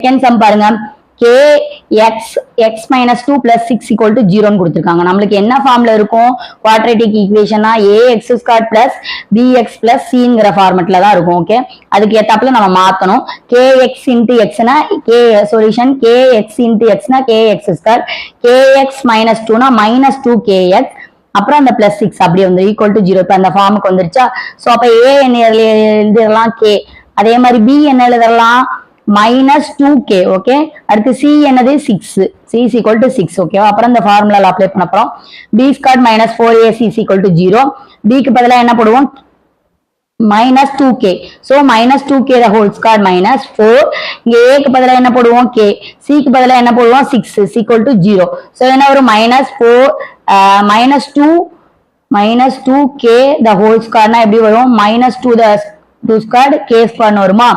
Second sum பாருங்க. kx x minus 2 plus 6 equal to 0 கொடுத்திருக்காங்க. நம்மளுக்கு என்ன ஃபார்ம்ல இருக்கும்? குவாட்ரேட்டிக் ஈக்குவேஷனா ax squared plus bx plus cங்கிற ஃபார்மட்ல தான் இருக்கும். ஓகே, அதுக்கு ஏத்தாப்புல நம்ம மாத்தணும். kx into x னா சொல்யூஷன் kx into x னா kx squared, kx minus 2 னா minus 2kx, அப்புறம் அந்த பிளஸ் 6 அப்படியே வந்து ஈக்குவல் டு 0. இப்போ அந்த ஃபார்முக்கு வந்துருச்சா? ஸோ அப்போ a என்ன எழுதிடலாம்? k. அதே மாதிரி b என்ன எழுதலாம்? -2k. ஓகே, அடுத்து c என்னது? 6. c is equal to 6. ஓகேவா? அப்புறம் இந்த ஃபார்முலால அப்ளை பண்ண போறோம். b squared minus 4ac is equal to 0. b க்கு பதிலா என்ன போடுவோம்? -2k. so -2k the whole squared minus 4. இங்க a க்கு பதிலா என்ன போடுவோம்? k. c க்கு பதிலா என்ன போடுவோம்? 6 is equal to 0. so என்ன வரும்? -2k the whole squared னா எப்படி வரும்? -2 the 2 squared k squared வருமா?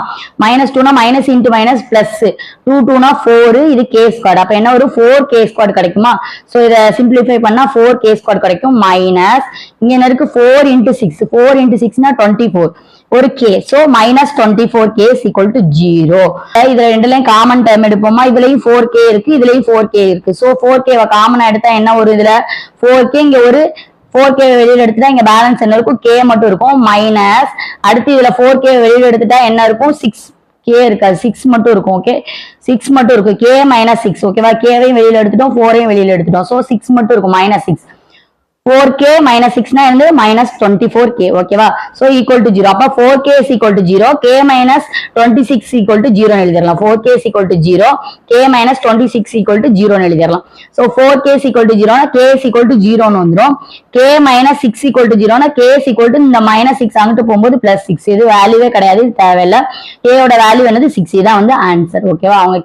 -2 னா minus into minus plus 2 னா 4, இது k squared. அப்ப என்ன வரும்? 4k squared கிடைக்குமா? சோ இத சிம்பிளிஃபை பண்ணா 4k squared கிடைக்கும். மைனஸ் இங்க என்ன இருக்கு? 4 into 6. 4 into 6 னா 24. ஒரு k. So -24k is equal to 0. இதுல ரெண்டுலயும் காமன் டேர்ம் எடுப்போமா? இதுலயும் 4k இருக்கு, இதுலயும் 4k இருக்கு. சோ 4k வ காமனா எடுத்தா என்ன வரும்? இதுல 4k, இங்க ஒரு 4k வெளியில எடுத்துட்டா இங்க பேலன்ஸ் என்ன இருக்கும்? k மட்டும் இருக்கும். மைனஸ் அடுத்து இதுல 4k வெளியில எடுத்துட்டா என்ன இருக்கும்? 6k இருக்காது, 6 மட்டும் இருக்கும். ஓகே, 6 மட்டும் இருக்கும். k minus 6. ஓகேவா? k வையும் வெளியில எடுத்துட்டோம், 4 ஐயும் வெளியில எடுத்துட்டோம். சோ 6 மட்டும் இருக்கும். -6. 4k minus 6 னா வந்து -24k. ஓகேவா? So equal to 0. அப்ப 4k is equal to 0, k minus 26 equal to 0 எழுதிடலாம். 4k is equal to 0, k minus 26 equal to 0 எழுதிடலாம். So 4k is equal to 0 னா k is equal to 0 னு வந்துரும். k minus 6 equal to 0 னா k is equal to இந்த -6 அங்கிட்டு போகும்போது +6. இது வேல்யூவே கிடையாது, தேவையில்லை. k ஓட வேல்யூ என்னது? 6. இதான் வந்து ஆன்சர். ஓகேவா? அவங்க